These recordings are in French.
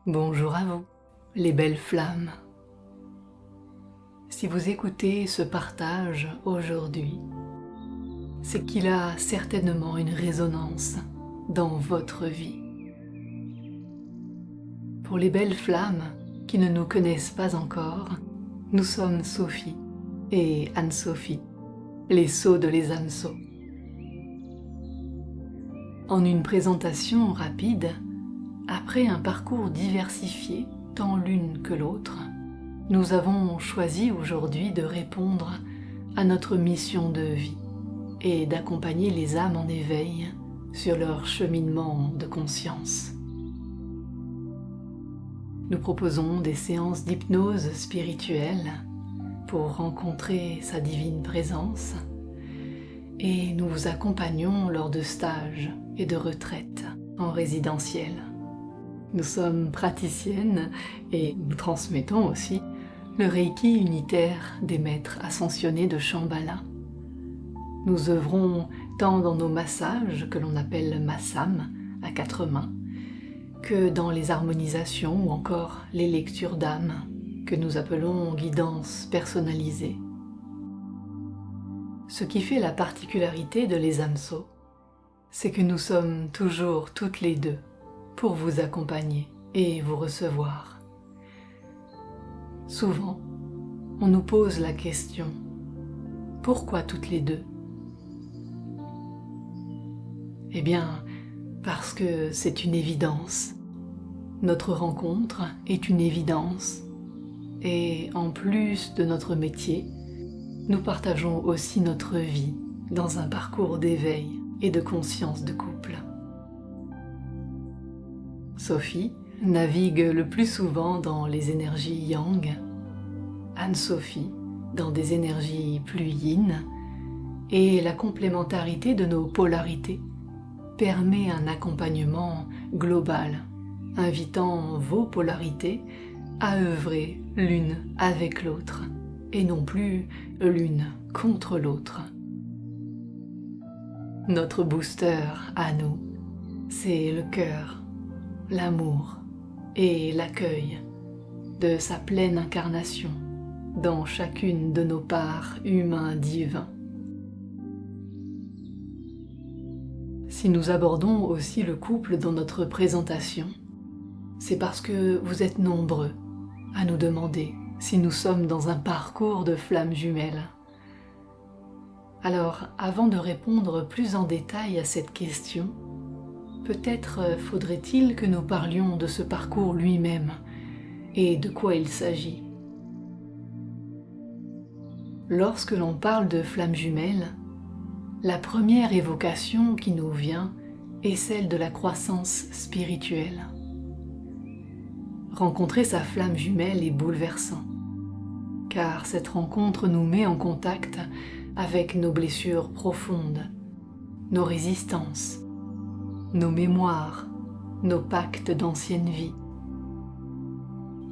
Bonjour à vous, les belles flammes. Si vous écoutez ce partage aujourd'hui, c'est qu'il a certainement une résonance dans votre vie. Pour les belles flammes qui ne nous connaissent pas encore, nous sommes Sophie et Anne-Sophie, les sceaux de les âmes sceaux. En une présentation rapide, après un parcours diversifié, tant l'une que l'autre, nous avons choisi aujourd'hui de répondre à notre mission de vie et d'accompagner les âmes en éveil sur leur cheminement de conscience. Nous proposons des séances d'hypnose spirituelle pour rencontrer sa divine présence et nous vous accompagnons lors de stages et de retraites en résidentiel. Nous sommes praticiennes et nous transmettons aussi le Reiki unitaire des maîtres ascensionnés de Shambhala. Nous œuvrons tant dans nos massages, que l'on appelle massam, à 4 mains, que dans les harmonisations ou encore les lectures d'âme, que nous appelons guidance personnalisée. Ce qui fait la particularité de les âmes sceaux, c'est que nous sommes toujours toutes les deux pour vous accompagner et vous recevoir. Souvent, on nous pose la question « Pourquoi toutes les deux ?» Eh bien, parce que c'est une évidence. Notre rencontre est une évidence. Et en plus de notre métier, nous partageons aussi notre vie dans un parcours d'éveil et de conscience de couple. Sophie navigue le plus souvent dans les énergies yang, Anne-Sophie dans des énergies plus yin, et la complémentarité de nos polarités permet un accompagnement global, invitant vos polarités à œuvrer l'une avec l'autre, et non plus l'une contre l'autre. Notre booster à nous, c'est le cœur, l'amour et l'accueil de sa pleine incarnation dans chacune de nos parts humains divins. Si nous abordons aussi le couple dans notre présentation, c'est parce que vous êtes nombreux à nous demander si nous sommes dans un parcours de flammes jumelles. Alors, avant de répondre plus en détail à cette question, peut-être faudrait-il que nous parlions de ce parcours lui-même et de quoi il s'agit. Lorsque l'on parle de flammes jumelles, la première évocation qui nous vient est celle de la croissance spirituelle. Rencontrer sa flamme jumelle est bouleversant, car cette rencontre nous met en contact avec nos blessures profondes, nos résistances, nos mémoires, nos pactes d'ancienne vie.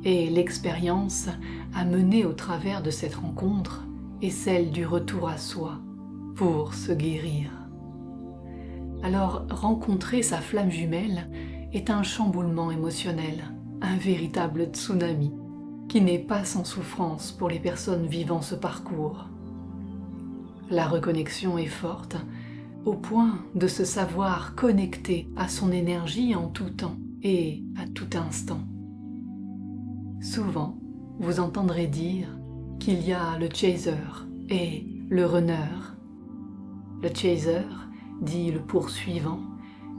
Et l'expérience à mener au travers de cette rencontre est celle du retour à soi pour se guérir. Alors, rencontrer sa flamme jumelle est un chamboulement émotionnel, un véritable tsunami qui n'est pas sans souffrance pour les personnes vivant ce parcours. La reconnexion est forte, au point de se savoir connecté à son énergie en tout temps et à tout instant. Souvent, vous entendrez dire qu'il y a le chaser et le runner. Le chaser, dit le poursuivant,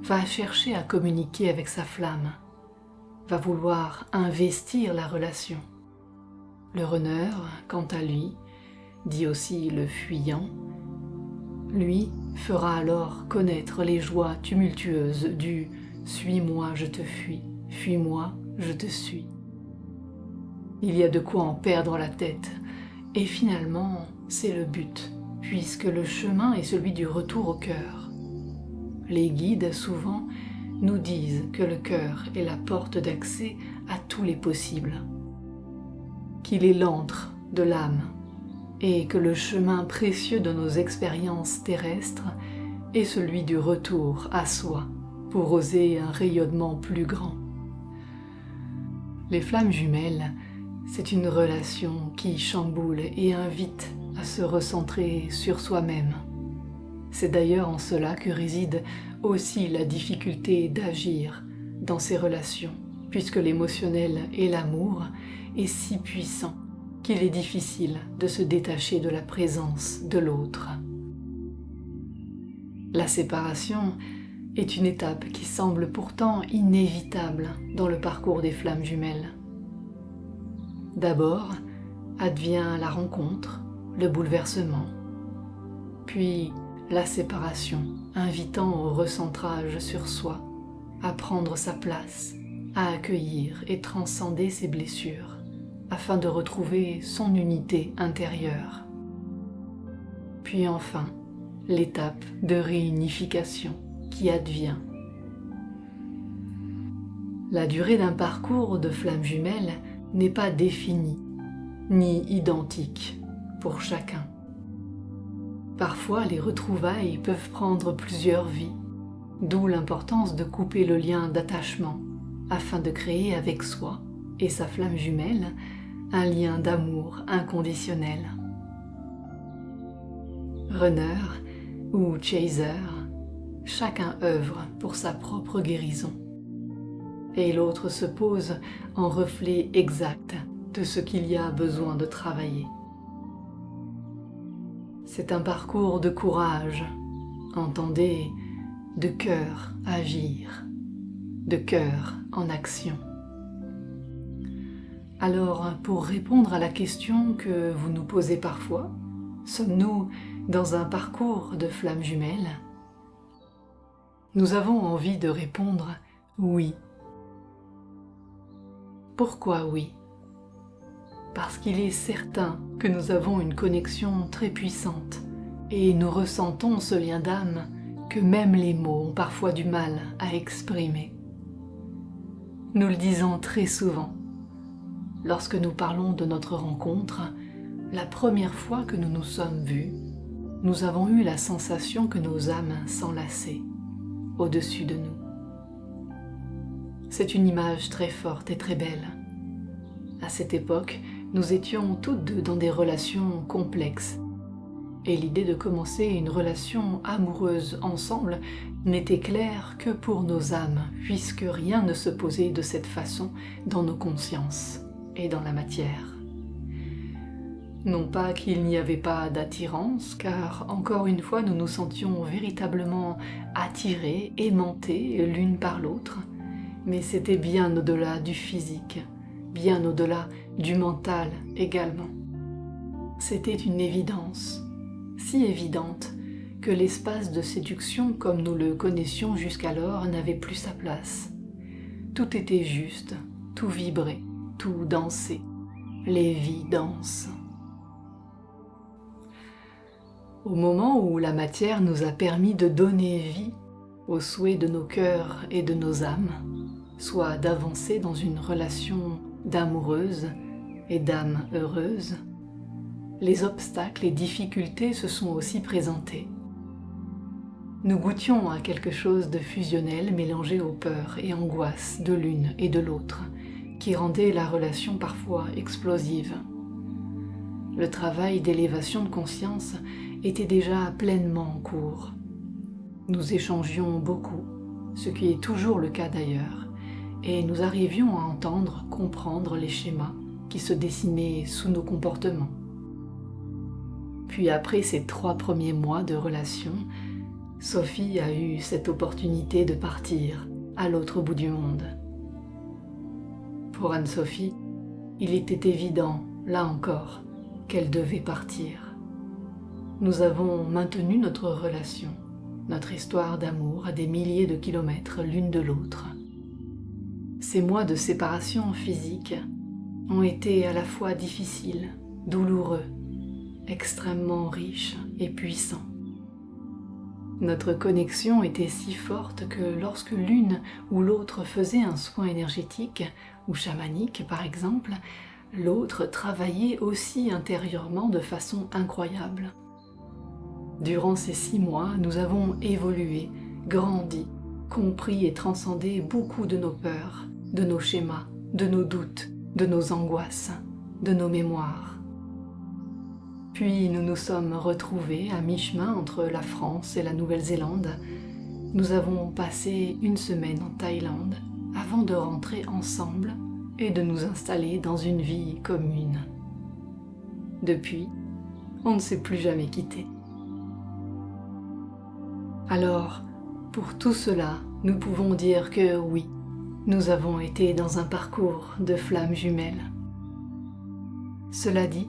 va chercher à communiquer avec sa flamme, va vouloir investir la relation. Le runner, quant à lui, dit aussi le fuyant, lui fera alors connaître les joies tumultueuses du « suis-moi, je te fuis, fuis-moi, je te suis ». Il y a de quoi en perdre la tête, et finalement, c'est le but, puisque le chemin est celui du retour au cœur. Les guides, souvent, nous disent que le cœur est la porte d'accès à tous les possibles, qu'il est l'antre de l'âme, et que le chemin précieux de nos expériences terrestres est celui du retour à soi pour oser un rayonnement plus grand. Les flammes jumelles, c'est une relation qui chamboule et invite à se recentrer sur soi-même. C'est d'ailleurs en cela que réside aussi la difficulté d'agir dans ces relations, puisque l'émotionnel et l'amour est si puissant qu'il est difficile de se détacher de la présence de l'autre. La séparation est une étape qui semble pourtant inévitable dans le parcours des flammes jumelles. D'abord, advient la rencontre, le bouleversement, puis la séparation, invitant au recentrage sur soi, à prendre sa place, à accueillir et transcender ses blessures, afin de retrouver son unité intérieure. Puis enfin, l'étape de réunification qui advient. La durée d'un parcours de flammes jumelles n'est pas définie, ni identique pour chacun. Parfois, les retrouvailles peuvent prendre plusieurs vies, d'où l'importance de couper le lien d'attachement afin de créer avec soi et sa flamme jumelle un lien d'amour inconditionnel. Runner ou chaser, chacun œuvre pour sa propre guérison, et l'autre se pose en reflet exact de ce qu'il y a besoin de travailler. C'est un parcours de courage, entendez, de cœur agir, de cœur en action. Alors, pour répondre à la question que vous nous posez parfois, sommes-nous dans un parcours de flammes jumelles? Nous avons envie de répondre oui. Pourquoi oui? Parce qu'il est certain que nous avons une connexion très puissante et nous ressentons ce lien d'âme que même les mots ont parfois du mal à exprimer. Nous le disons très souvent. Lorsque nous parlons de notre rencontre, la première fois que nous nous sommes vus, nous avons eu la sensation que nos âmes s'enlaçaient au-dessus de nous. C'est une image très forte et très belle. À cette époque, nous étions toutes deux dans des relations complexes, et l'idée de commencer une relation amoureuse ensemble n'était claire que pour nos âmes, puisque rien ne se posait de cette façon dans nos consciences et dans la matière. Non pas qu'il n'y avait pas d'attirance, car encore une fois nous nous sentions véritablement attirés, aimantés l'une par l'autre, mais c'était bien au-delà du physique, bien au-delà du mental également. C'était une évidence, si évidente que l'espace de séduction comme nous le connaissions jusqu'alors n'avait plus sa place. Tout était juste, tout vibrait, tout dansait, les vies dansent. Au moment où la matière nous a permis de donner vie aux souhaits de nos cœurs et de nos âmes, soit d'avancer dans une relation d'amoureuse et d'âme heureuse, les obstacles et difficultés se sont aussi présentés. Nous goûtions à quelque chose de fusionnel mélangé aux peurs et angoisses de l'une et de l'autre, qui rendait la relation parfois explosive. Le travail d'élévation de conscience était déjà pleinement en cours. Nous échangions beaucoup, ce qui est toujours le cas d'ailleurs, et nous arrivions à entendre, comprendre les schémas qui se dessinaient sous nos comportements. Puis après ces 3 premiers mois de relation, Sophie a eu cette opportunité de partir à l'autre bout du monde. Pour Anne-Sophie, il était évident, là encore, qu'elle devait partir. Nous avons maintenu notre relation, notre histoire d'amour à des milliers de kilomètres l'une de l'autre. Ces mois de séparation physique ont été à la fois difficiles, douloureux, extrêmement riches et puissants. Notre connexion était si forte que lorsque l'une ou l'autre faisait un soin énergétique ou chamanique par exemple, l'autre travaillait aussi intérieurement de façon incroyable. Durant ces 6 mois, nous avons évolué, grandi, compris et transcendé beaucoup de nos peurs, de nos schémas, de nos doutes, de nos angoisses, de nos mémoires. Puis nous nous sommes retrouvés à mi-chemin entre la France et la Nouvelle-Zélande. Nous avons passé une semaine en Thaïlande avant de rentrer ensemble et de nous installer dans une vie commune. Depuis, on ne s'est plus jamais quitté. Alors, pour tout cela, nous pouvons dire que oui, nous avons été dans un parcours de flammes jumelles. Cela dit,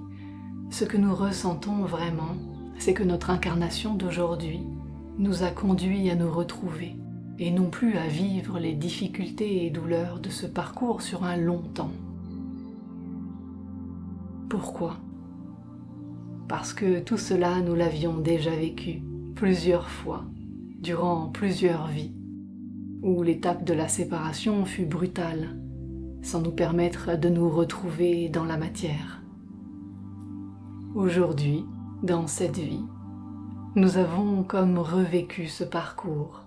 ce que nous ressentons vraiment, c'est que notre incarnation d'aujourd'hui nous a conduits à nous retrouver et non plus à vivre les difficultés et douleurs de ce parcours sur un long temps. Pourquoi ? Parce que tout cela, nous l'avions déjà vécu plusieurs fois, durant plusieurs vies, où l'étape de la séparation fut brutale, sans nous permettre de nous retrouver dans la matière. Aujourd'hui, dans cette vie, nous avons comme revécu ce parcours,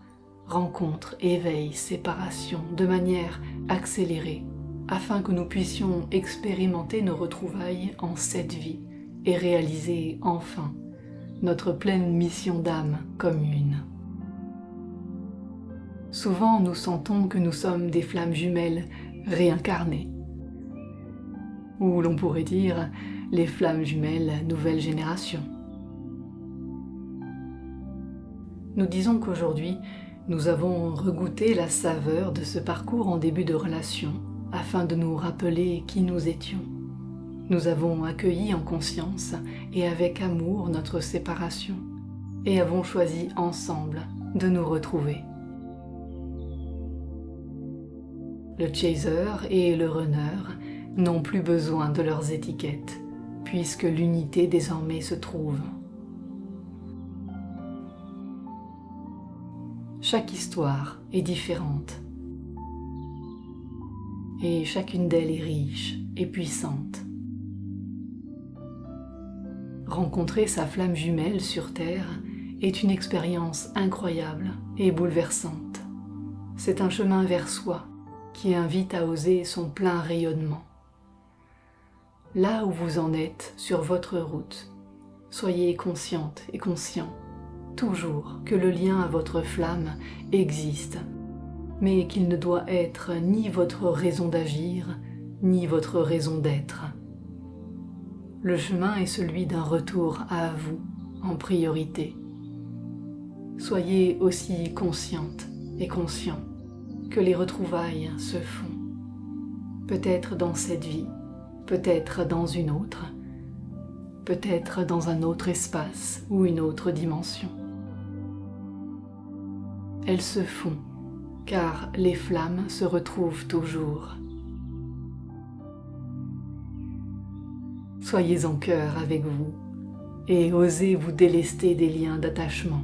rencontre, éveil, séparation, de manière accélérée, afin que nous puissions expérimenter nos retrouvailles en cette vie et réaliser enfin notre pleine mission d'âme commune. Souvent, nous sentons que nous sommes des flammes jumelles réincarnées, ou l'on pourrait dire les flammes jumelles nouvelle génération. Nous disons qu'aujourd'hui, nous avons regoûté la saveur de ce parcours en début de relation, afin de nous rappeler qui nous étions. Nous avons accueilli en conscience et avec amour notre séparation, et avons choisi ensemble de nous retrouver. Le chaser et le runner n'ont plus besoin de leurs étiquettes, puisque l'unité désormais se trouve. Chaque histoire est différente, et chacune d'elles est riche et puissante. Rencontrer sa flamme jumelle sur Terre est une expérience incroyable et bouleversante. C'est un chemin vers soi qui invite à oser son plein rayonnement. Là où vous en êtes sur votre route, soyez consciente et conscient toujours que le lien à votre flamme existe, mais qu'il ne doit être ni votre raison d'agir, ni votre raison d'être. Le chemin est celui d'un retour à vous en priorité. Soyez aussi consciente et conscient que les retrouvailles se font, peut-être dans cette vie, peut-être dans une autre, peut-être dans un autre espace ou une autre dimension. Elles se font, car les flammes se retrouvent toujours. Soyez en cœur avec vous et osez vous délester des liens d'attachement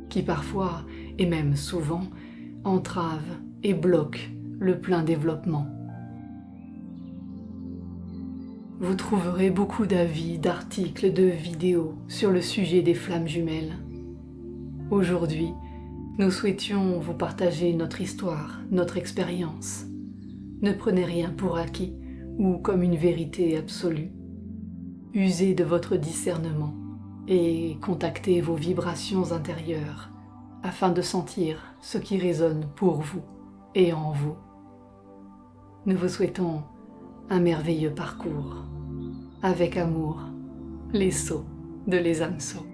qui parfois, et même souvent, entravent et bloquent le plein développement. Vous trouverez beaucoup d'avis, d'articles, de vidéos sur le sujet des flammes jumelles. Aujourd'hui, nous souhaitions vous partager notre histoire, notre expérience. Ne prenez rien pour acquis ou comme une vérité absolue. Usez de votre discernement et contactez vos vibrations intérieures afin de sentir ce qui résonne pour vous et en vous. Nous vous souhaitons un merveilleux parcours. Avec amour, les Sceaux de Les âmes Sceaux.